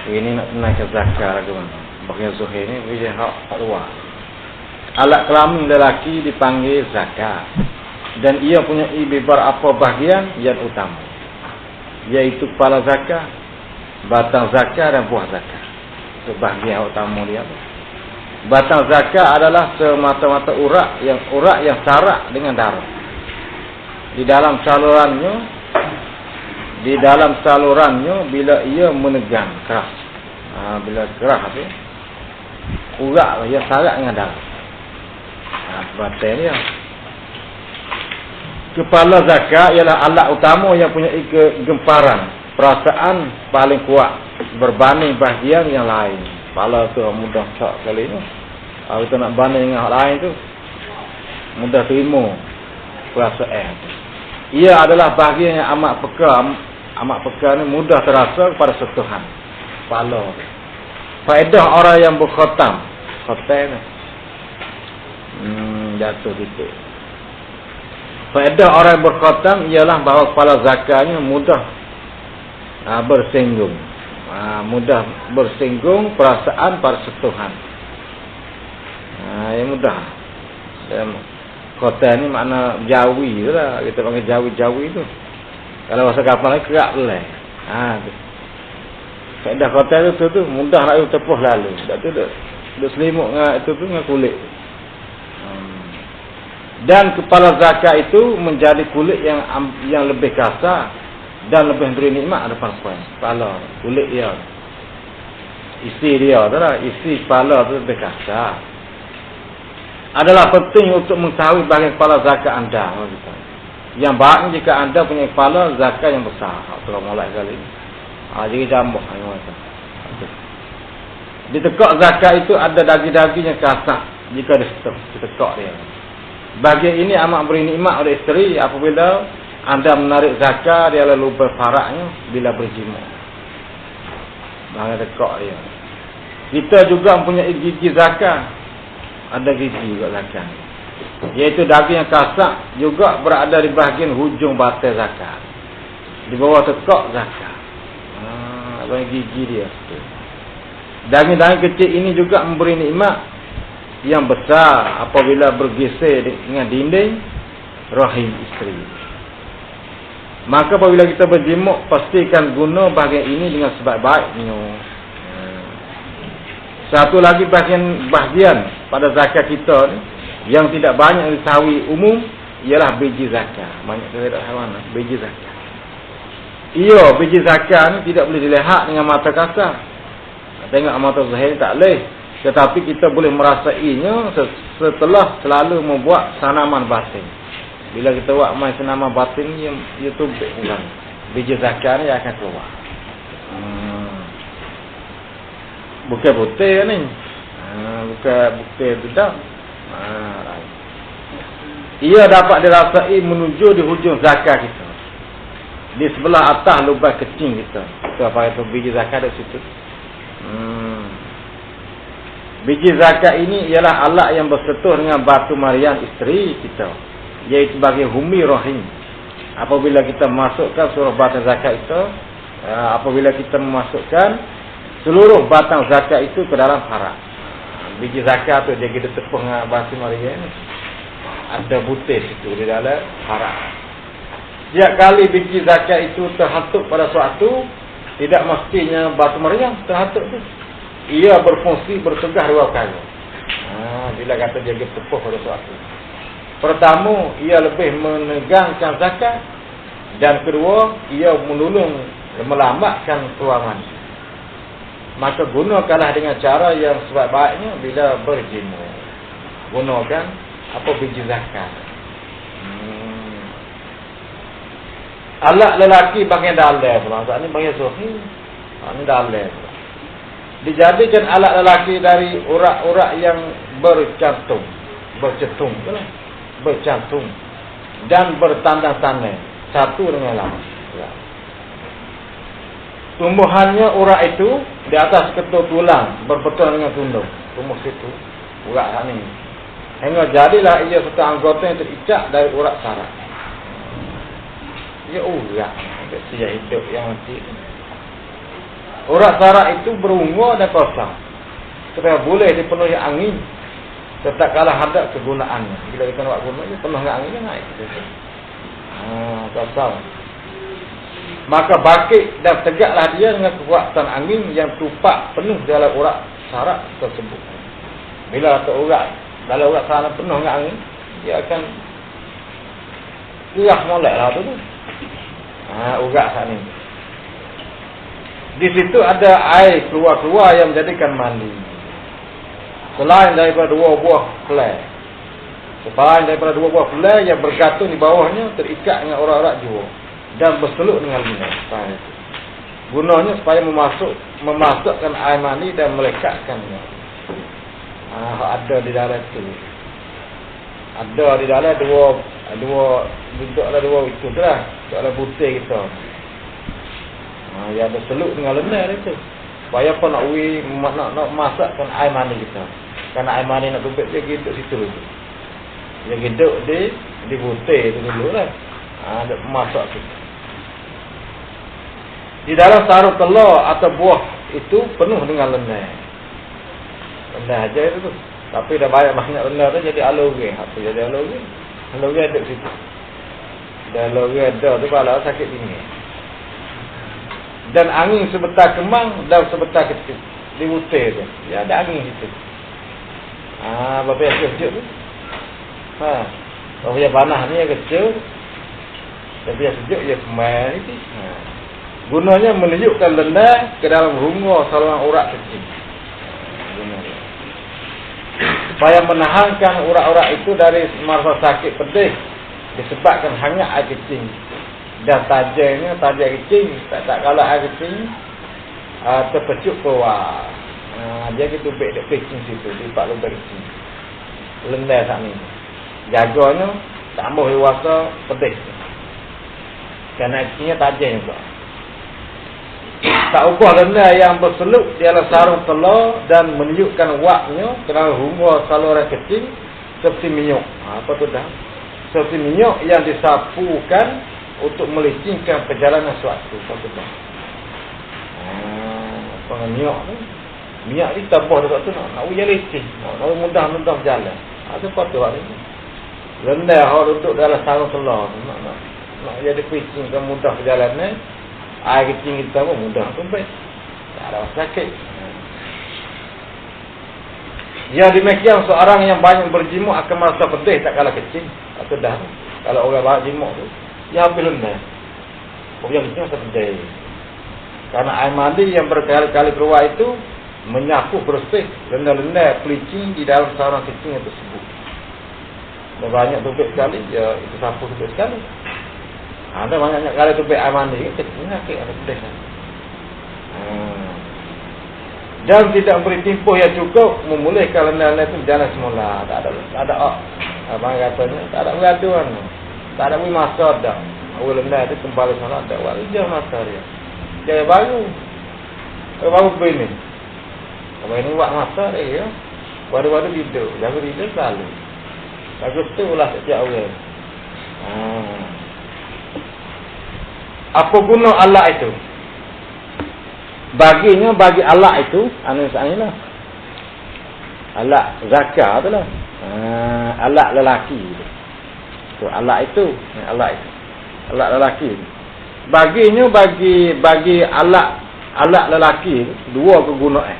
Ini nak naikkan zakat ke mana? Bahagian zuhir ni dia hak luar. Alat kelamin lelaki dipanggil zakat. Dan ia punya beberapa apa bahagian yang utama. Iaitu kepala zakat, batang zakat dan buah zakat. Itu bahagian utama dia. Batang zakat adalah semata-mata urat yang syarat dengan darah. Di dalam salurannya bila ia menegang keras. Bila keras tu urat yang syarat dengan darah. Batang dia. Kepala zakat ialah alat utama yang punya gemparan, perasaan paling kuat berbanding bahagian yang lain. Kepala tu mudah cak kali ni. Kalau kita nak banding dengan hal lain tu mudah terima perasaan. Ia adalah bahagian yang amat peka ni mudah terasa kepada sentuhan kepala. Faedah orang yang berkhatam ni. Jatuh sikit. Faedah orang yang berkhatam ialah bahawa kepala zakatnya mudah bersinggung. Mudah bersinggung perasaan pada sentuhan. Yang mudah. Khatam ni makna jawi tu lah. Kita panggil jawi tu. Kalau bahasa kapal ni kerak belai. Faedah khatam tu mudah nak tepuh lalu. Dia selimut dengan itu tu dengan kulit. Dan kepala zakat itu menjadi kulit yang lebih kasar dan lebih beri nikmat ada perempuan. Kepala, kulit dia, isi dia tu lah, isi kepala tu lebih kasar. Adalah penting untuk mengetahui bahagian kepala zakat anda. Yang baiknya jika anda punya kepala zakat yang besar. Kalau mulai kali ni, jadi jambah. Di tekak zakat itu ada daging-daging yang kasar jika ditekak dia. Bahagian ini amat beri nikmat oleh isteri apabila anda menarik zakat dia lalu berfaraknya bila berjima. Bahagian tekak dia. Kita juga mempunyai gigi zakat. Ada gigi juga zakat. Iaitu daging yang kasar juga berada di bahagian hujung batal zakat. Di bawah tekak zakat. Bahagian gigi dia. Daging-daging kecil ini juga memberi nikmat yang besar apabila bergeser dengan dinding rahim isteri. Maka apabila kita berjimuk, pastikan guna bahagian ini dengan sebaik-baiknya. Satu lagi bahagian pada zakat kita ni, yang tidak banyak diketahui umum ialah biji zakat. Banyak kita tak tahu mana biji zakat. Biji zakat ni tidak boleh dilihat dengan mata kasar. Tengok mata zahir tak boleh. Tetapi kita boleh merasainya setelah selalu membuat sanaman batin. Bila kita buat main sanaman batin, ia tumbuk kan. Biji zakat ni akan keluar. Bukan putih ni. Bukan putih tu tak. Ia dapat dirasai menuju di hujung zakat kita. Di sebelah atas lubang kecing kita. Kita pakai tu biji zakat di situ. Biji zakat ini ialah alat yang bersentuh dengan batu marian isteri kita, iaitu sebagai humi rahim. Apabila kita masukkan seluruh batang zakat itu, apabila kita memasukkan seluruh batang zakat itu ke dalam farak. Biji zakat tu dia kita tepung dengan batu marian, ada butir situ di dalam farak. Setiap kali biji zakat itu terhantuk pada suatu, tidak mestinya batu marian terhantuk tu. Ia berfungsi bertugas dua kali. Bila kata dia tepuh pada suatu. Pertama, ia lebih menegangkan zakat. Dan kedua, ia menolong melambatkan keluaran. Maka gunakanlah dengan cara yang sebaik-baiknya bila berjima. Gunakan biji zakat. Alat lelaki bahagian dalam pula. Saat ni bahagian suhi. Ini dalam pula. Dijadikan alat lelaki dari urat-urat yang bercantum dan bertandang-tandang satu dengan lain. Tumbuhannya urat itu di atas ketul tulang berbetul dengan tunduk. Tumbuh situ urat ini. Hingga jadilah ia satu anggota yang terikat dari urat saraf. Ia urat dia hidup yang mati. Urat saraf itu berungur dan kosong, supaya boleh dipenuhi angin. Tetap kalah hadap kegunaannya. Bila kita nak guna, dia penuh dengan angin, dia naik. Kosong. Maka bangkit dan tegaklah dia dengan kekuatan angin yang tupak penuh dalam urat saraf tersebut. Bila dalam urat saraf penuh dengan angin, dia akan gerah molek lah tu. Urat saat ni. Di situ ada air keluar-keluar yang menjadikan mani. Selain daripada dua buah kelai. Selain daripada dua buah kelai yang bergantung di bawahnya terikat dengan urat-urat jiwa dan berseluk dengan lidah. Gunanya supaya memasukkan air mani dan melekatkannya. Ada di dalam itu. Ada di dalam dua itu lah. Dalam butir kita. Yang berseluk dengan lendir itu. Supaya apa nak masakkan air mani kita. Kerana air mani nak tumpik dia hidup situ dulu. Dia hidup di butir itu dulu lah. Dia masak tu. Di dalam sarung telur atau buah itu penuh dengan lendir. Lendir aja itu tu. Tapi dah banyak lendir tu jadi aloe. Apa jadi aloe? Aloe ada situ. Dah aloe ada tu kalau sakit dingin. Dan angin sebetar kemang dan sebetar kecil di butir tu. Dia ada angin situ. Berapa yang kecil tu? Berapa yang panas ni yang kecil. Tapi yang sejuk dia kemang itu. Gunanya menunjukkan lendir ke dalam rungur saluran urat kecil. Supaya menahankan urat-urat itu dari merasa sakit pedih disebabkan hangat air kecil. Dan tajamnya kecil. Tak kalau air kecil terpecut keluar. Dia gitu baik dia kecil situ. Dia pak lubang kecil. Lendir saat ni. Jaganya tambah dewasa pedih. Kerana kecilnya tajam juga. Tak ubah lendir yang berseluk di dalam sarung telur dan menunjukkan waknya kerana rungur saluran kecil seperti minyak. Apa tu dah? Seperti minyak yang disapukan untuk melicingkan perjalanan suatu. Apa tu dah? Apa minyak tu? Minyak ni tabah dekat tu nak ujar licin. Nak mudah-mudah berjalan. Ada apa tu hari ni? Lendir orang duduk dalam sarung telur tu. Nak jadi kucingkan mudah perjalanan. Air kecil kita pun mudah tumpah. Tak ada sakit. Ya demikian seorang yang banyak berjimuk akan merasa pedih tak kalah kecil. Atau dah. Kalau orang banyak jimuk tu, dia habis lendir. Orang kecil merasa pedih. Kerana air mandi yang berkali-kali keluar itu menyapu bersih lendir-lendir pelicin di dalam sarang kecil tersebut. Dan banyak tumpah sekali, ya itu sapu tumpah sekali. Ada banyak kali tu air mandi kecil sakit ada pedih. Dan tidak beri tempoh yang cukup memulihkan lendir-lendir itu berjalan semula. Tak ada abang katanya tak ada beratuan. Tak ada masa dah. Awal lendir itu kembali sana ada wajar masa dia. Dia baru begini. Kalau ini buat masa dia ya. Baru-baru hidup. Jaga hidup selalu. Bagus tu lah setiap orang. Apa guna Allah itu? Bagi Allah itu, anilah. Allah zakat tu lah. Allah lelaki. Tu Allah itu. Allah lelaki. Bagi Allah lelaki dua kegunaan.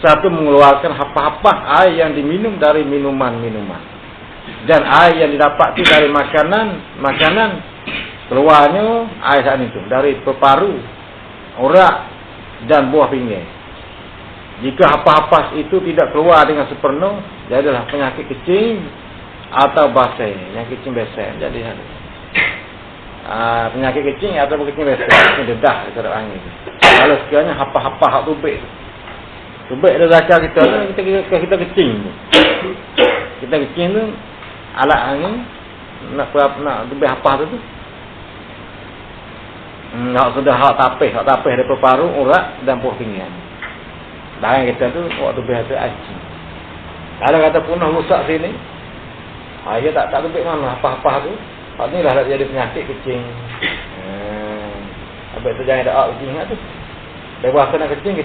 Satu mengeluarkan hapah-hapah air yang diminum dari minuman-minuman. Dan air yang didapat itu dari makanan. Keluarnya air saat itu dari peparu, urat dan buah pinggir. Jika hapas-hapas itu tidak keluar dengan sepenuh, jadilah penyakit kecing atau basah. Penyakit kecing basah. Jadi penyakit kecing atau kecing basah, dedah dekat angin. Kalau sekiranya hapas-hapas tubik ada zakar kita kecing. Kita kecing tu alat angin nak tubik hapas tu. Hak sudah hak tapih dari peparu, urat dan buah pinggan. Barang kita tu waktu biasa aci. Kalau kata punah rusak sini, dia tak tubik mana apa-apa tu. Hak ni lah jadi penyakit kecing. Habis tu jangan ada kucing tu. Dewasa nak kecing.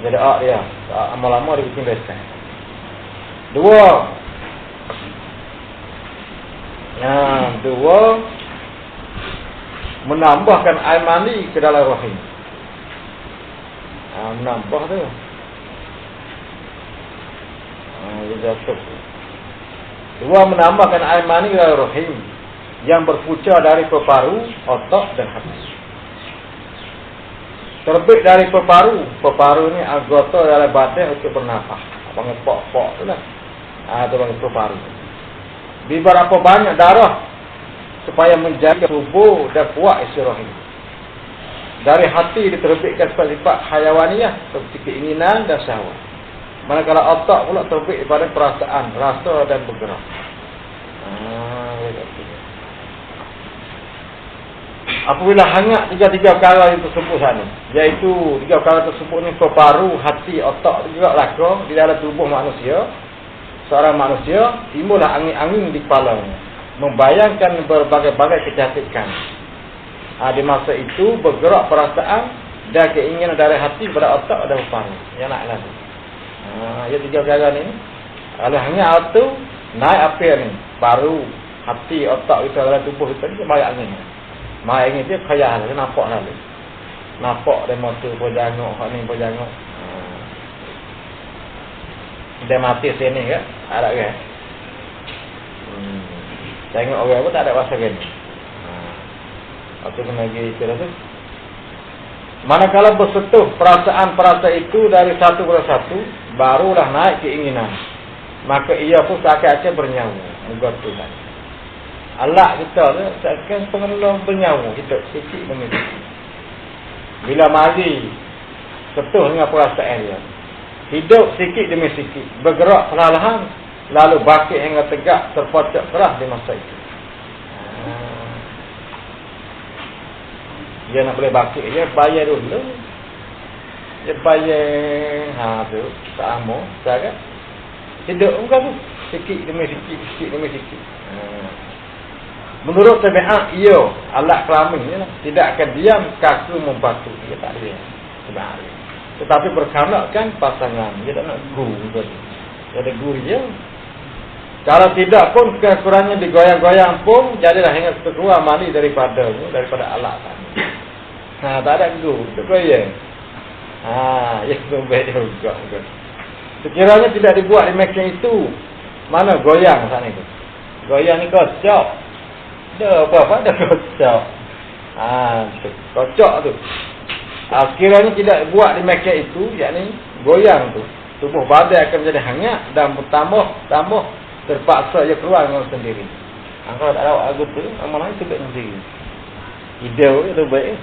Jadi dia. Lama-lama dia kecing besar. 2. Yang 2, menambahkan air mani ke dalam rahim. Menambah tu. Dia jatuh. 2, menambahkan air mani ke dalam rahim yang berpucar dari peparu, otak dan hati. Terbit dari peparu. Peparu ni anggota dalam badan untuk bernafas. Panggil pok-pok tu lah. Itu panggil peparu. Di berapa banyak darah supaya menjaga tubuh dan kuat isi rahim. Dari hati diterbitkan sifat hayawaniyah seperti keinginan dan syahwat. Manakala otak pula terbit daripada perasaan, rasa dan bergerak. Apabila hangat 3 perkara yang tersebut sana, iaitu 3 perkara tersebut ni peparu, hati, otak juga laka di dalam tubuh manusia. Seorang manusia timbullah angin-angin di kepalanya, membayangkan berbagai-bagai kecantikan. Di masa itu bergerak perasaan dan keinginan dari hati pada otak dan peparu. Yang nak lagi. Ya 3 perkara ni. Kalau hangat tu naik apa ni? Paru, hati, otak itu dalam tubuh kita ni banyak angin. Mai angin dia khayal, dia nampak lalu. Nampak dia motor bojangok, hak ni bojangok. Dia mati sini ke? Ada ke? Tengok orang pun tak ada rasa gini. Apa kena pergi itu tu? Manakala bersentuh perasaan-perasaan itu dari satu persatu, barulah naik keinginan. Maka ia pun seakan-akan bernyawa. Menggotukan. Allah kita tu seakan pengeluh bernyawa. Hidup sikit demi sikit. Bila mari sentuh dengan perasaan dia, hidup sikit demi sikit, bergerak perlahan, lalu bangkit hingga tegak, terpocok keras di masa itu. Dia nak boleh bangkit, dia bayar dulu. Dia bayar, tu, sama, tak kan? Hidup bukan tu, sikit demi sikit, sikit demi sikit. Menurut tabiat, ia alat kelamin je lah. Tidak akan diam, kaku membatu. Dia tak ada. Sebab tetapi berkanakkan pasangan. Dia tak nak guru. Dia ada guru je. Kalau tidak pun kekurangannya digoyang-goyang pun, jadilah hingga keluar mani daripada alat tadi. Tak ada guru. Itu goyang. Ya itu baik juga. Sekiranya tidak dibuat di mesin itu, mana goyang saat itu? Goyang ni kocok. Dah apa-apa dah kocok. Kocok tu. Sekiranya tidak buat di mesin itu, yakni goyang tu, tubuh badan akan menjadi hangat dan bertambah terpaksa ia keluar dengan sendiri. Kalau tak ada lagu tu, amal lain sebab sendiri. Hidup itu baik.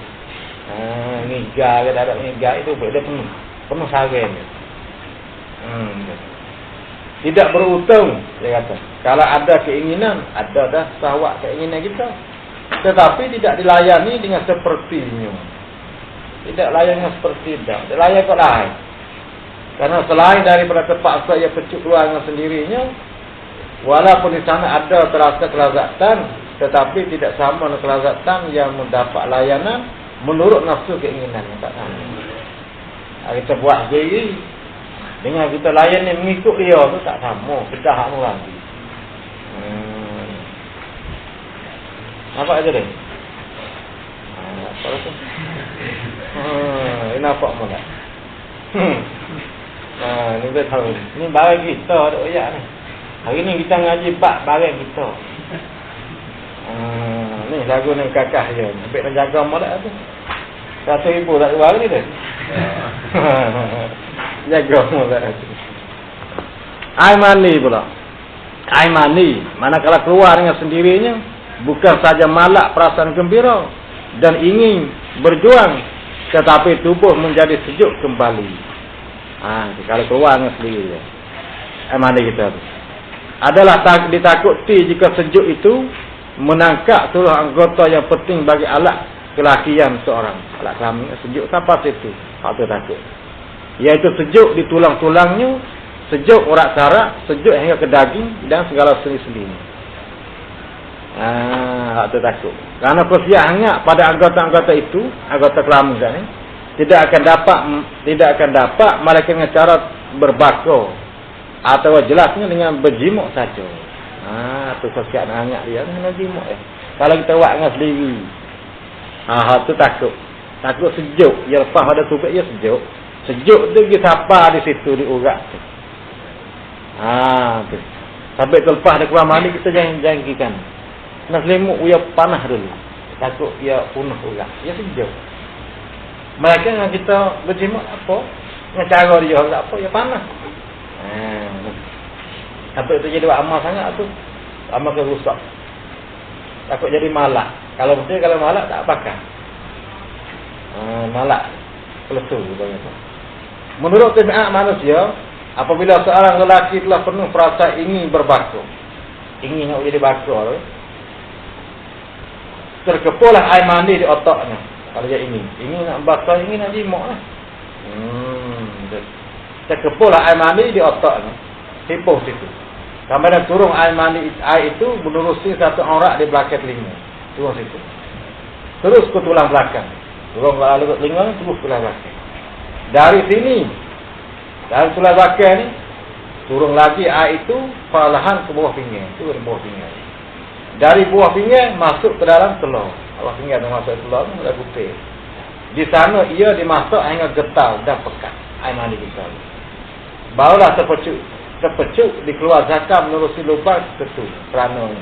Ngiga ke tak ada ngiga itu baik. Dia penuh sarang. Tidak beruntung, dia kata. Kalau ada keinginan, ada dah syahwat keinginan kita. Tetapi tidak dilayani dengan sepertinya. Tidak layani seperti itu. Dia layan kok lain. Karena selain daripada terpaksa ia pecuk keluar dengan sendirinya, walaupun di sana ada terasa kelazatan, tetapi tidak sama dengan kelazatan yang mendapat layanan menurut nafsu keinginan. Tak sama. Kita buat sendiri. Dengan kita layan ni mengikut dia tu tak sama. Kedah hak lagi. Nampak aja deh. Nampak tu. Nampak mula. Ni dia tahu. Ni barang kita ada oyak ni. Hari ni kita ngaji bab barang kita. Ni lagu ni kakak je. Sampai nak jaga molek tu. 1,000 tak jual ni dah. Jaga molek tu. Air mani pula. Air mani manakala keluar dengan sendirinya, bukan saja malak perasaan gembira dan ingin berjuang, tetapi tubuh menjadi sejuk kembali. Kalau keluar dengan sendirinya, air mani kita tu adalah ditakuti jika sejuk itu menangkap seluruh anggota yang penting bagi alat kelakian seorang. Alat kelamin sejuk sampai situ. Hak tu takut. Iaitu sejuk di tulang-tulangnya, sejuk urat saraf, sejuk hingga ke daging dan segala sendi-sendinya. hak tu takut. Kerana kesiat hangat pada anggota-anggota itu, anggota kelamin kan ni, tidak akan dapat malaikat dengan cara berbakar atau jelasnya dengan berjimuk saja. Tu kesiat hangat dia dengan jimuk Kalau kita buat dengan sendiri. Hak tu takut. Takut sejuk. Ya lepas ada tubik ya sejuk. Sejuk tu dia sapa di situ di urat tu. Tu. Sampai terlepas dia keluar mandi kita jangan jangkikan. Nak selimut dia panas dulu. Takut dia punah urat. Dia sejuk. Mereka dengan kita berjimuk apa? Dengan cara dia apa? Dia panas. Sampai tu jadi buat amal sangat tu. Amal ke rusak. Takut jadi malak. Kalau betul kalau malak tak bakar. Malak kelesu gitu. Menurut tabiat manusia, apabila seorang lelaki telah penuh perasaan ingin berbakar, ingin nak jadi bakar, terkepulah air mandi di otaknya. Kalau dia ingin nak bakar, ingin nak jimuk lah. Terkepulah air mandi di otaknya. Hipoh situ. Kemudian turun air mandi air itu menerusi satu aurat di belakang telinga. Turun situ. Terus ke tulang belakang. Turun ke telinga, terus ke tulang belakang. Dari sini, dari tulang belakang ni, turun lagi air itu perlahan ke bawah pinggang. Turun ke bawah pinggang. Dari bawah pinggang masuk ke dalam telur. Bawah pinggang tu masuk telur, dah putih. Di sana ia dimasak hingga getah dan pekat air mandi kita. Barulah terpecuk dikeluar zakam menerusi lubang tertentu. Kerana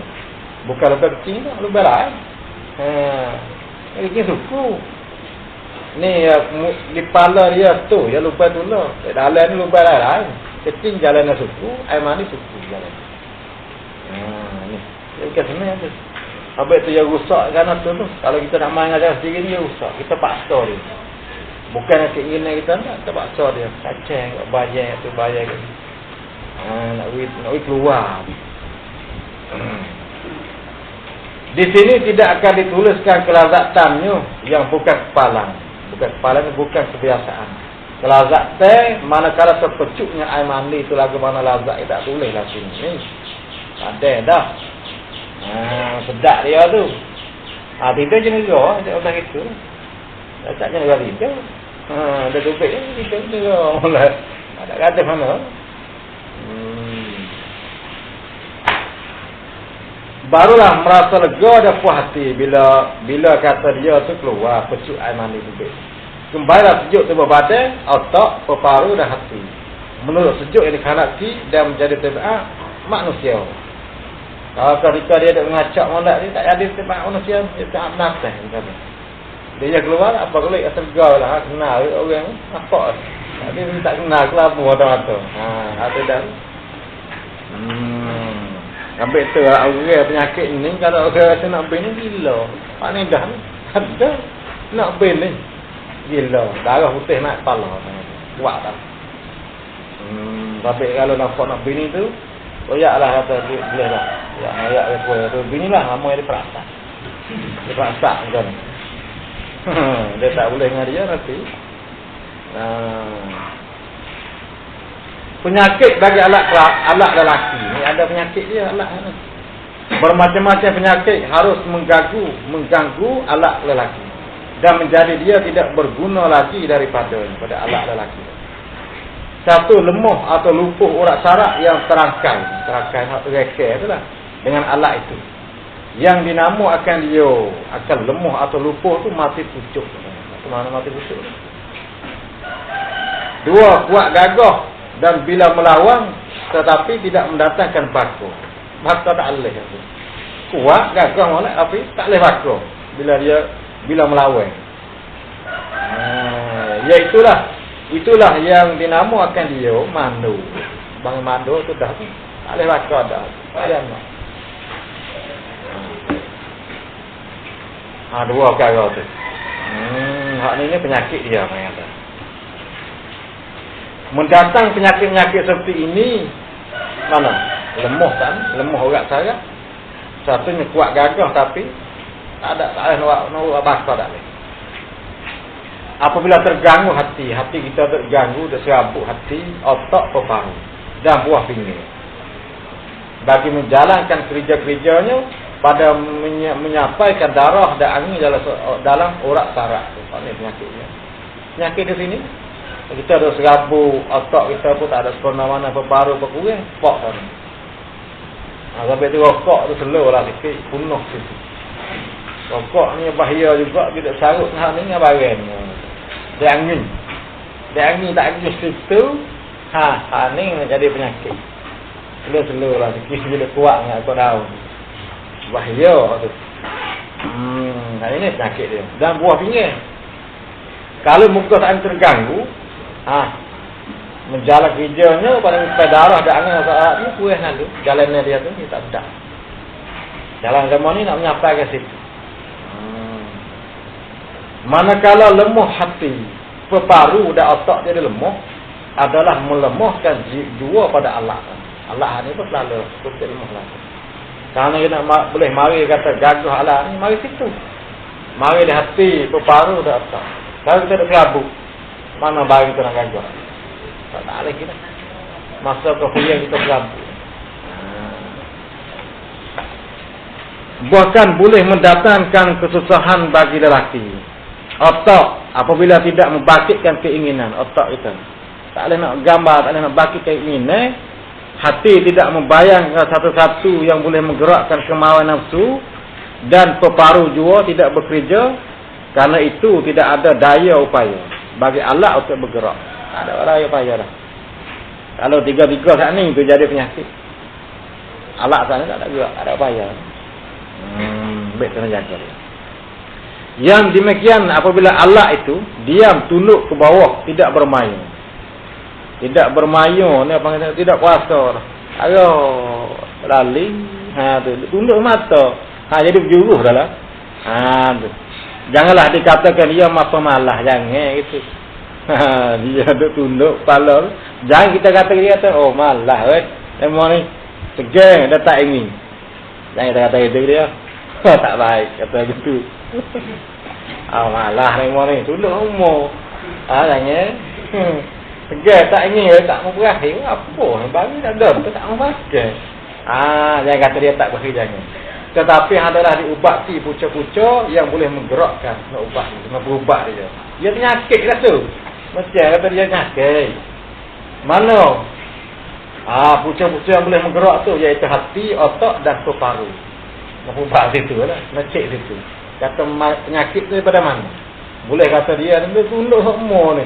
bukan lubang kecil, lubang lain. Ini suku. Ni di pala dia tu, ya lubang tu lah. Dalam ni lubang lain. Kecil jalan suku, air mandi suku jalan. Ni. Dia bukan senang tu. Habis tu dia rusak kerana tu. Kalau kita nak main ajar sendiri dia rusak. Kita paksa dia. Bukan keinginan kita nak, kita paksa dia. Kacang, bayar tu bayar ke. Nak keluar. Di sini tidak akan dituliskan kelazatannya yang bukan kepalang. Bukan kepalang, bukan kebiasaan. Kelazatan manakala terpecuknya air mandi itu lagu mana lazat tak tulis lah sini. Ada dah. Sedap dia tu. Tidur je negara, dia orang itu. Tak je negara itu. Dia tubik kita negara. Tak kata mana. Barulah merasa lega dan puas hati bila kata dia tu keluar pecuk air mandi tubik. Kembalilah sejuk tubuh badan, otak, peparu dan hati. Menurut sejuk yang dikhanati dan menjadi tabiat manusia. Kalau ketika dia ada mengacak molek dia tak ada tabiat manusia, dia tak nafas kata. Dia keluar apa kelik asal gaul lah, kenal orang apa. Dia tak kenal kelapa mata-mata. Ada dah. Sampai tu orang penyakit ni kalau orang rasa nak bin ni gila. Pak ni dah ada nak bin ni. Gila, darah putih naik kepala. Kuat tak? Tapi kalau nampak nak bin tu, royaklah kata boleh dah. Ya, royak dia boleh. Tu binilah nama dia perasa. Dia perasa macam ni. Dia tak boleh dengan dia nanti. Penyakit bagi alat lelaki ni ada penyakit dia alat ni. Bermacam-macam penyakit harus mengganggu alat lelaki dan menjadi dia tidak berguna lagi daripada alat lelaki. Satu, lemah atau lumpuh urat saraf yang terangkai hak rekeh itulah dengan alat itu. Yang dinamakan dia akan lemah atau lumpuh tu mati pucuk. Mana mati pucuk? Dua, kuat gagah dan bila melawan tetapi tidak mendatangkan bakar. Bakar tak boleh. Kuat gagah molek tapi tak boleh bakar bila melawan. Itulah yang dinamakan dia mandu. Bang mandu tu dah tak boleh bakar dah. Jangan. Dua perkara tu. Hak ni penyakit dia kata. Mendatang penyakit-penyakit seperti ini mana? Lemah urat saraf. Satunya kuat gagah tapi tak ada nak bakar tak boleh. Apabila terganggu hati kita terganggu, terserabut hati, otak, peparu dan buah pinggang. Bagi menjalankan kerja-kerjanya pada menyampaikan darah dan angin dalam urat saraf. Ini penyakitnya. Penyakit di sini kita ada serabu, otak kita pun tak ada mana-mana paru berkurang, pok sana. Sampai tu rokok tu slow lah sikit, penuh situ. Rokok ni bahaya juga, kita sarut hal ni barang. Dia angin tak angin situ, ni jadi penyakit. Slow lah sikit, bila kuat nak kau tahu. Bahaya tu. Ini penyakit dia. Dan buah pinggir. Kalau muka tak terganggu, menjalan kerjanya pada darah dan angin saat ni kuih lalu jalannya dia tu tak sedap. Jalan zaman ni nak menyampai ke situ. Manakala lemah hati, peparu dan otak dia lemah adalah melemahkan jiwa pada Allah. Allah ni pun selalu betul lemah lah. Kerana kita nak boleh mari kata gagah Allah ni mari situ. Mari di hati, peparu dan otak. Kalau kita ada kelabu, mana bagi kita nak gagah? Tak boleh kita. Masa kefirian kita kelabu. Bahkan boleh mendatangkan kesusahan bagi lelaki. Otak apabila tidak membangkitkan keinginan otak kita. Tak boleh nak gambar, tak boleh nak bangkit keinginan. Hati tidak membayangkan satu-satu yang boleh menggerakkan kemauan nafsu. Dan peparu jua tidak bekerja. Karena itu tidak ada daya upaya bagi Allah untuk bergerak. Tak ada daya upaya dah. Kalau tiga-tiga saat ni itu jadi penyakit. Allah sana tak ada gerak, tak ada upaya. Baik kena jaga dia. Yang demikian apabila Allah itu diam tunduk ke bawah, tidak bermain. Tidak bermain, ni panggil tidak puasa. Ayo lali, tunduk mata. Jadi berjuruh dah lah. Tu. Janganlah dikatakan dia pemalas, jangan gitu. Dia duduk tunduk kepala. Jangan kita kata oh malas memang ni tegang dah tak ingin. Jangan kita kata itu dia. Tak baik kata gitu. Malas memang ni tunduk umur. Jangan. Tegang tak ingin tak mau berakhir apa bagi tak ada tak mau pakai. Jangan kata dia tak berakhir jangan. Tetapi adalah diubati pucuk-pucuk yang boleh menggerakkan nak ubat, nak berubah dia. Dia penyakit lah tu. Macam kata dia penyakit. Mana? Pucuk-pucuk yang boleh menggerak tu iaitu hati, otak dan peparu. Nak ubah situ lah. Nak cek situ. Kata penyakit tu daripada mana? Boleh kata dia tunduk semua ni.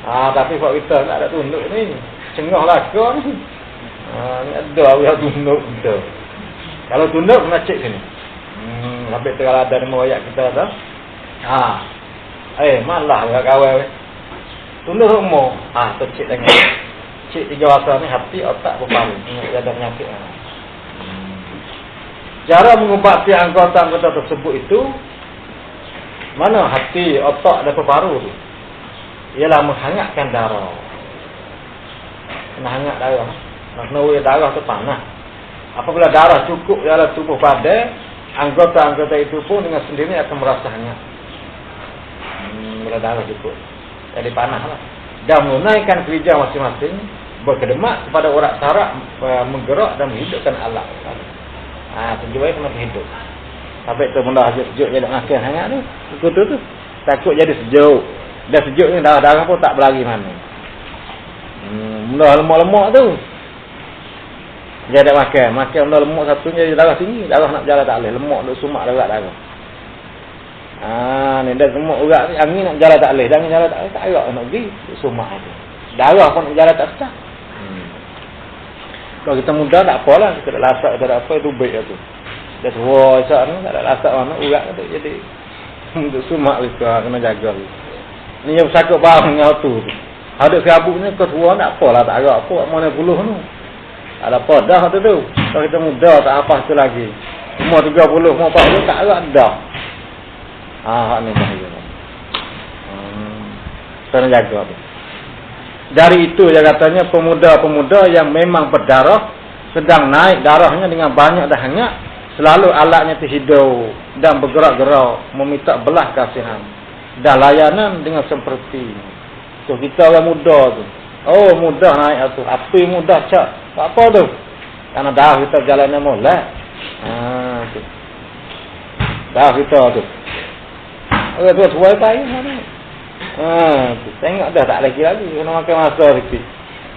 Tapi kalau kita tak ada tunduk ni. Cengah lah kau ni. Ni ada yang tunduk kita. Kalau tunduk, nak cek sini. Sampai tu kalau ada nama ayat kita tu. Malah agak kawal. Tunduk semua. Tu cek lagi. Cek tiga wasa ni, hati, otak, peparu. Dia ada penyakit. Cara mengubati anggota-anggota tersebut itu, mana hati, otak dan peparu tu? Ialah menghangatkan darah. Kena hangat darah. Nak kena darah tu panas. Apabila darah cukup dalam tubuh badan, anggota-anggota itu pun dengan sendirinya akan merasa hangat. Bila darah cukup, jadi panaslah. Dan menunaikan kerja masing-masing, berkedemak kepada urat saraf, menggerak dan menghidupkan alat. Tujuannya kena hidup. Sampai tu mula sejuk jadi makan hangat tu. Itu tu. Takut jadi sejuk. Dah sejuk ni darah-darah pun tak berlari mana. Mula lemak-lemak tu. Dia ada makan benda lemak satunya jadi darah tinggi, darah nak berjalan tak boleh, lemak duk sumak darah. Ni dah semua urat ni angin nak berjalan tak boleh, angin jalan tak boleh, tak arak nak pergi sumak tu. Darah pun nak berjalan tak sedap. Kalau kita muda tak apalah, kita dah lasak kita dah apa itu baik tu. Dah tua isak ni tak ada lasak mana urat tu jadi duk sumak tu kena jaga. Ni yang sakut barang dengan tu. Ada serabutnya ke tua tak apalah, tak arak apa mana puluh tu. Ada apa dah tu. Kalau kita muda tak apa tu lagi. Umur 30, umur 40 tak ada dah. Ni bahaya. Kena jaga tu. Dari itu dia katanya pemuda-pemuda yang memang berdarah sedang naik darahnya dengan banyak dan hangat, selalu alatnya terhidup dan bergerak-gerak meminta belas kasihan dan layanan dengan seperti. So kita orang muda tu. Mudah naik tu. Api mudah cak. Apa tu? Karena dah kita jalannya molek. tu. Dah kita tu. Orang tu suai payah mana. Tu tengok dah tak lagi kena makan masa sikit.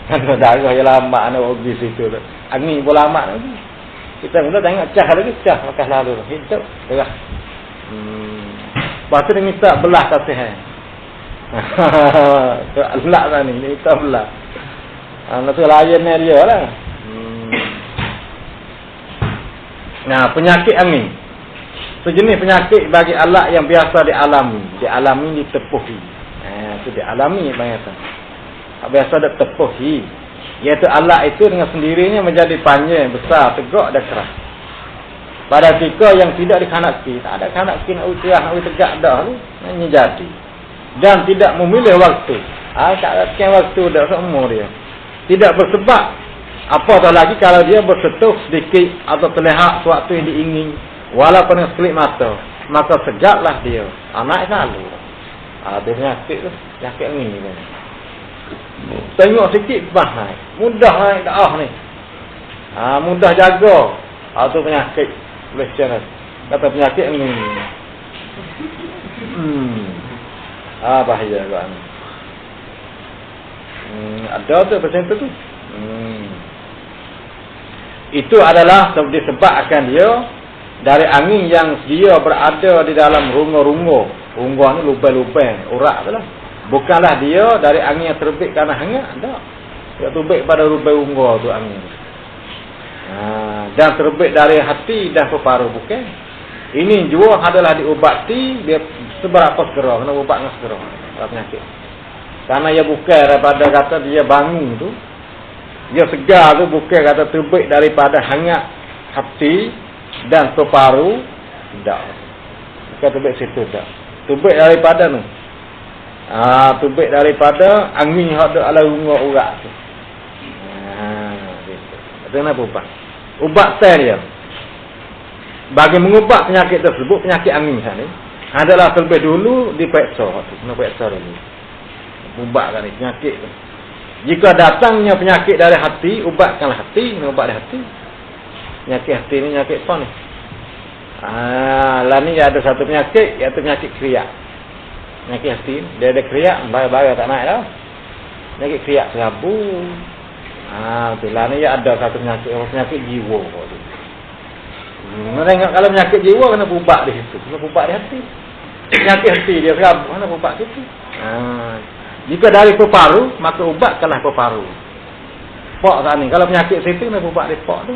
Kan darah yang lama nak pergi situ tu. Angin pun lama lagi. Kita mula tengok cah lagi, cah makan lalu. Hidup derah. Lepas tu dia minta belah kasihan. Elak lah ni, dia minta belah. Lepas tu layan dia lah. Nah, penyakit angin. Sejenis penyakit bagi alat yang biasa dialami. Dialami, ditepuhi. Itu dialami bangsa. Biasa ditepuhi. Iaitu alat itu dengan sendirinya menjadi panjang, besar, tegak dan keras. Pada ketika yang tidak dikhanaki. Tak ada khanaki nak ucah, nak tegak dah tu. Ini jadi. Dan tidak memilih waktu. Tak ada sekian waktu dah semua dia. Tidak bersebab. Apatah lagi kalau dia bersetuh sedikit atau terlihat suatu yang diingin. Walaupun dengan sekelip mata. Maka segatlah dia. Anak selalu. Dia penyakit tu. Penyakit angin ni. Tengok sikit bah naik. Mudah naik daah ni. Mudah jaga. Tu penyakit. Boleh cara. Kata penyakit angin. Bahaya kan. Ada tu pasal tu. Itu adalah disebabkan dia dari angin yang dia berada di dalam rungu-rungu. Rungu ni lubang-lubang, urat tu lah. Bukanlah dia dari angin yang terbit kerana hangat. Tak. Dia terbit pada lubang rungu tu angin. Dan terbit dari hati dan peparuh, bukan. Ini jua adalah diubati dia seberapa segera. Kena ubat dengan segera. Kalau penyakit. Karena ia bukan daripada kata dia bangun tu. Dia segar tu bukan kata terbit daripada hangat hati dan peparuh. Tak. Bukan terbit situ tak. Terbit daripada tu. Terbit daripada angin yang ada ala rungu urat tu. Gitu. Itu kenapa ubat? Ubat sel dia. Bagi mengubat penyakit tersebut, penyakit angin ni adalah terlebih dulu diperiksa. Kena periksa dulu. Ubatkan ni penyakit tu. Jika datangnya penyakit dari hati, ubatkanlah hati, kena ubat dari hati. Penyakit hati ni penyakit apa ni? Lah ni ada satu penyakit, iaitu penyakit kriak. Penyakit hati ni, dia ada kriak, bara-bara tak naik dah. Penyakit kriak serabu. Tu lah ni ada satu penyakit jiwa tu. Tengok kalau penyakit jiwa kena ubat di situ, kena ubat di hati. Penyakit hati dia serabu, kena ubat situ. Jika dari peparu, maka ubatkanlah peparu. Pok tak ni. Kalau penyakit situ, kena ubat di pok tu.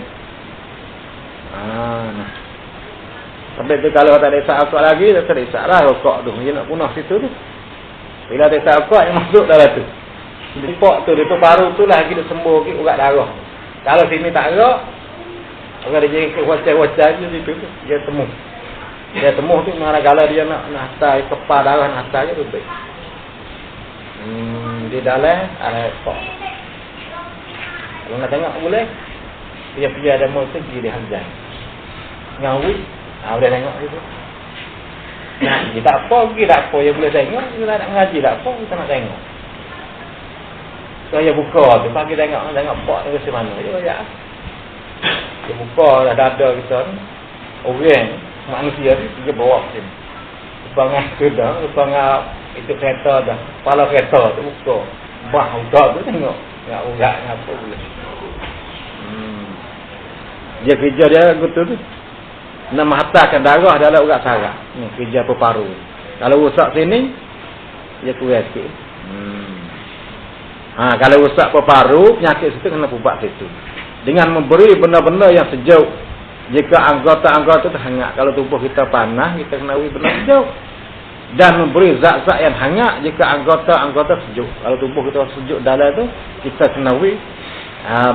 Sampai tu kalau tak ada isap akak lagi, tak ada isap lah rokok tu. Dia nak punah situ tu. Bila ada isap akak, yang masuk dalam tu. Di pok tu, di peparu tu lah kita sembuh ke urat darah. Kalau sini tak gerak, orang dia jadi wacai-wacai je situ tu. Dia temuh. Dia temuh tu, manakala dia nak hantar kepal darah, nak hantar je tu baik. Di dalam ada pok. Kalau nak tengok boleh. Dia ada motor pergi di Hamzah. Ngawi, boleh tengok situ. Nah, dia tak apa pergi, tak apa dia boleh tengok. Dia nak ngaji tak apa, kita nak tengok. Saya buka tu, pagi tengok pok ni ke mana. Dia buka dah dada kita ni. Orang manusia ni dia bawa ke sini. Sepangah kedang, sepangah itu kereta dah. Kepala kereta tu buka. Bah, udah tu tengok. Nak urat ni apa boleh. Dia kerja dia gitu tu. Nak menghantarkan darah dalam urat saraf. Ni kerja peparu. Kalau rosak sini, dia kurang sikit. Kalau rosak peparu, penyakit situ kena ubat situ. Dengan memberi benda-benda yang sejuk. Jika anggota-anggota itu hangat. Kalau tubuh kita panas, kita kena beri benda sejuk. Dan memberi zat-zat yang hangat jika anggota-anggota sejuk. Kalau tubuh kita sejuk dalam tu, kita kena beri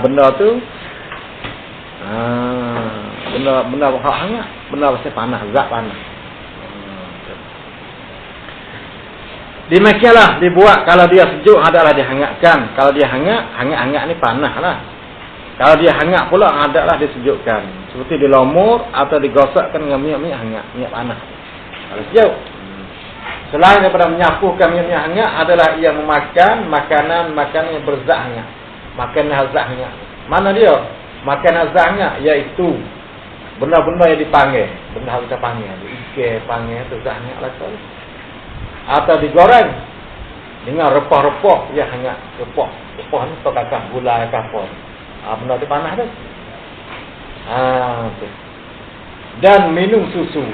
benda tu. Benda hangat. Benda pasal panas, zat panas. Demikianlah dibuat. Kalau dia sejuk adalah dihangatkan. Kalau dia hangat ni panas lah. Kalau dia hangat pula adalah disejukkan. Seperti dilomor atau digosokkan dengan minyak-minyak hangat, minyak panas. Kalau sejuk. Selain daripada menyapukan minyak-minyak hangat adalah ia memakan makanan yang berzat hangat. Makanan zat hangat. Mana dia? Makanan zat hangat iaitu benda-benda yang dipanggil, benda kita panggil, ikan panggil tu banyak lah tu. Atau digoreng dengan rempah-rempah yang hangat, rempah ni kakak gula kapur. Benda tu panas tu. Tu. Dan minum susu.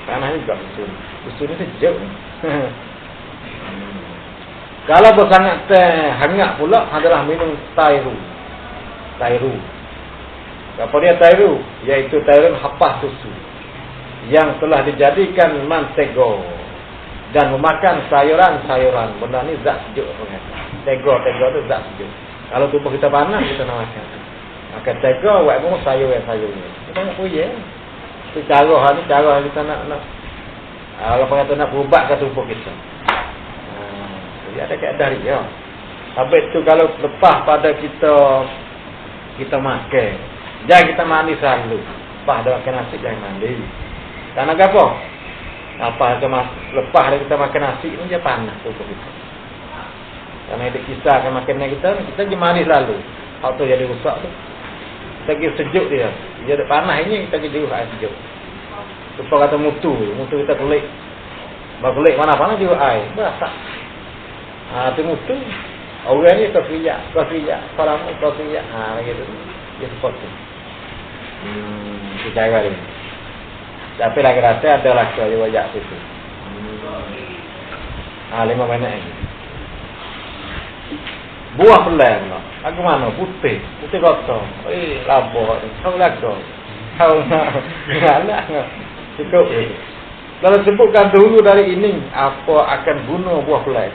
Panas juga susu. Susu ni sejuk ni. Kalau bersangat hangat pula adalah minum tairu. Apa dia tairu? Iaitu tairu hapas susu yang telah dijadikan mantega dan memakan sayuran-sayuran. Benda ni zat sejuk. Tega tu zat sejuk. Kalau tubuh kita panas, kita nak makan. Makan tega, buat pun sayur-sayurnya. Kita nak punya. Itu cara kita nak kalau kata nak berubatkan tubuh kita. Jadi ada keadaan dia. Habis tu kalau lepas pada kita makan, jangan kita mandi selalu. Lepas dah makan nasi jangan mandi. Karena apa? Lepas kita makan nasi ni dia panas tubuh kita. Karena ada kisah akan makanan kita jangan mandi selalu. Hal tu jadi rusak tu. Kita pergi sejuk dia. Dia ada panas ini kita pergi air sejuk. Supaya kata mutu kita kulit. Kulit mana panas juga air. Berasak. Tu mutu. Orang ni kau siap. Falamu kau siap. Gitu. Dia seperti. Itu cara dia. Tapi lagi rasa ada lah kau wajak situ. 5 minit lagi. Buah pelan lah. Aku mana? Putih kotor. Labor. Kau lagu. Kau nak. Cukup. Kalau sebutkan dulu dari ini, apa akan guna buah pelan.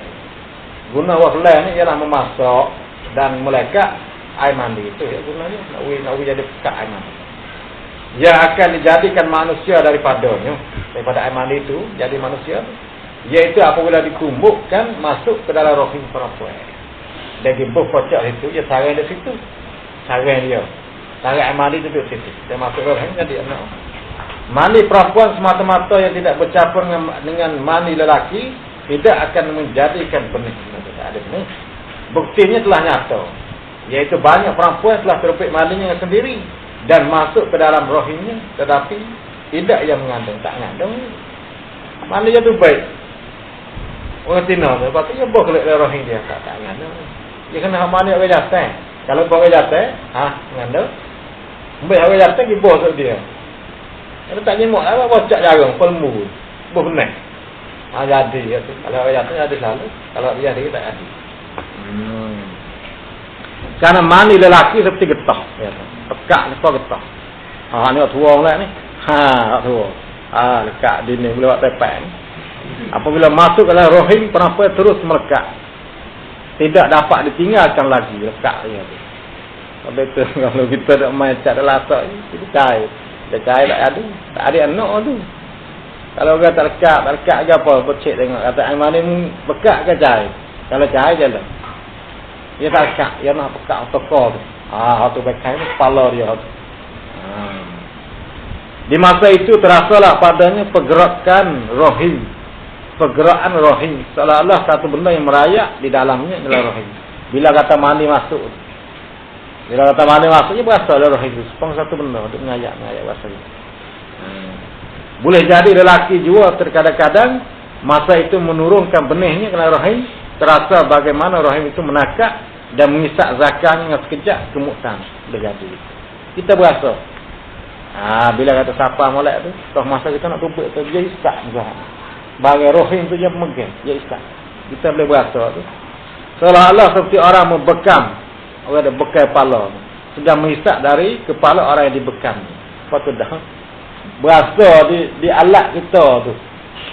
Guna buah pelan ni ialah memasak dan melekat air mandi. Itu ya gunanya. Nak jadi pekat air mandi. Yang akan dijadikan manusia daripada air mandi itu, jadi manusia. Iaitu apabila ditumbukkan, masuk ke dalam rahim perempuan. Dan gibuh kocok itu, dia sarang di situ. Sarang dia. Sarang air mandi itu di situ. Dia masuk rahim, jadi anak. Mani perempuan semata-mata yang tidak bercampur dengan mani lelaki tidak akan menjadikan benih. Tidak ada benih. Buktinya telah nyata. Iaitu banyak perempuan telah terupik maninya sendiri dan masuk ke dalam rahimnya, tetapi tidak yang mengandung, tak mengandung. Maninya tu baik. Orang Cina tu, lepas tu dia buah kelik dalam rahim dia, tak mengandung. Dia kena mani orang jatuh. Kalau orang jatuh, mengandung. Ambil orang jatuh, dia buah untuk dia. Kalau tak nyemuk lah, bocak jarang, pelmu. Buah benar. Jadi, kalau orang jatuh, jadi selalu. Kalau dia jadi, tak jadi. Karena mani lelaki seperti getah. Pekak ni kau getah. Ni orang tua lah ni. Orang tua. Lekat di ni, boleh buat tepat ni. Apabila masuk ke dalam rahim, perempuan terus melekat. Tidak dapat ditinggalkan lagi. Lekat dia tu. Habis tu, kalau kita nak main cat dalam atas ni, kita cair. Dia cair tak ada. Tak ada anak tu. Kalau orang tak lekat ke apa, cek tengok. Kata air mani ni pekat ke cair? Kalau cair je lah. Dia tak lekat. Dia nak pekat toko tu. Tu bekai ni kepala dia. Di masa itu terasalah padanya pergerakan rahim. Pergerakan rahim. Seolah-olah satu benda yang merayak di dalamnya adalah rahim. Bila kata mani masuk. Bila kata mani masuk, dia berasa dalam rahim itu. Sepang satu benda untuk mengayak bahasa itu. Boleh jadi lelaki juga terkadang-kadang masa itu menurunkan benihnya ke dalam rahim. Terasa bagaimana rahim itu menakak dan mengisak zakahnya dengan sekejap kemutan. Boleh jadi. Kita berasa. Bila kata siapa molek tu, toh masa kita nak tumpuk tu, dia isak misalnya. Bagai rahim tu dia memegang, dia isak. Kita boleh berasa tu. Seolah-olah seperti orang membekam. Orang ada bekam kepala. Sedang mengisak dari kepala orang yang dibekam. Lepas tu dah. Berasa di alat kita tu.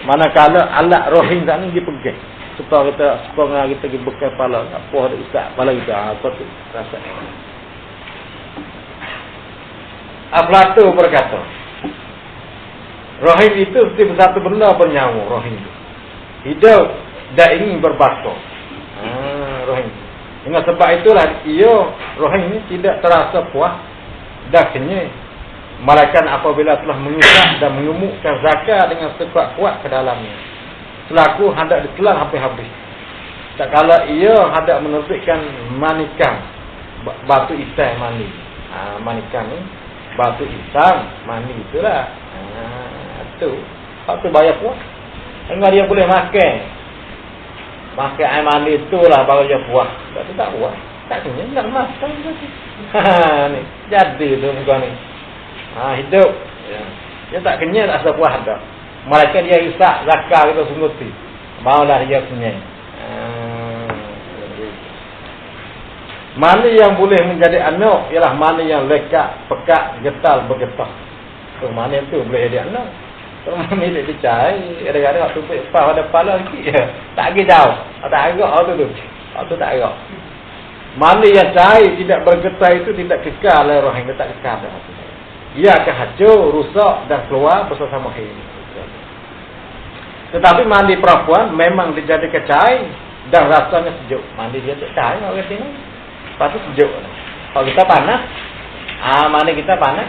Manakala alat rahim tak ni dipegang. Supaya kita pergi bekam kepala. Apa ada isak kepala kita. Apa tu rasa. Plato berkata, rahim itu seperti satu benda bernyawa, rahim itu. Hidup dan ingin berbakar. Rahim. Dengan sebab itulah rahim ini tidak terasa puas dan kenyang. Malaikat apabila telah mengisak dan mengemukkan zakar dengan sekuat-kuat ke dalamnya. Selaku hendak ditelan habis-habis. Tak kala ia hendak menerbitkan manikan, batu isai mani. Manikan ni batu hitam, mani itulah. Tu. Hak tu bayar puas. Enggak dia boleh makan. Makan air mani itulah baru dia puas. Tak tak puas. Tak kenyang, tak makan lagi. Ni, jadi tu muka ni. Hidup. Ya. Dia tak kenyang, tak rasa puas dah. Malaikat dia hisap zakar kita sunguti. Maulah dia kenyang. Mani yang boleh menjadi anak ialah mani yang lekat, pekat, getal, bergetar. So, mani tu boleh jadi anak. Kalau mani dia dicari, kadang-kadang waktu tumpuk pada kepala sikit. Tak pergi jauh. Tak agak waktu tu tak agak. Mani yang cair tidak bergetar itu tidak kekal oleh roh yang tak kekal. Ia akan hancur, rusak dan keluar bersama air. Tetapi mandi perempuan memang dijadikan cair dan rasanya sejuk. Mandi dia tak cair orang sini. Lepas tu sejuk. Kalau kita panas, mandi kita panas,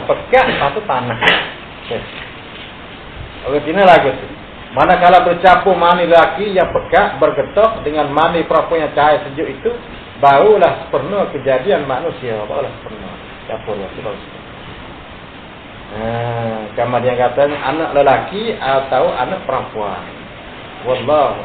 pekat, lepas tu panas. Orang sini lagu tu. Manakala bercampur mani lelaki yang pekat bergetok dengan mani perempuan yang cair sejuk itu, barulah sempurna kejadian manusia. Barulah sempurna. Campurlah terus. Kemudian katanya anak lelaki atau anak perempuan. Wallahu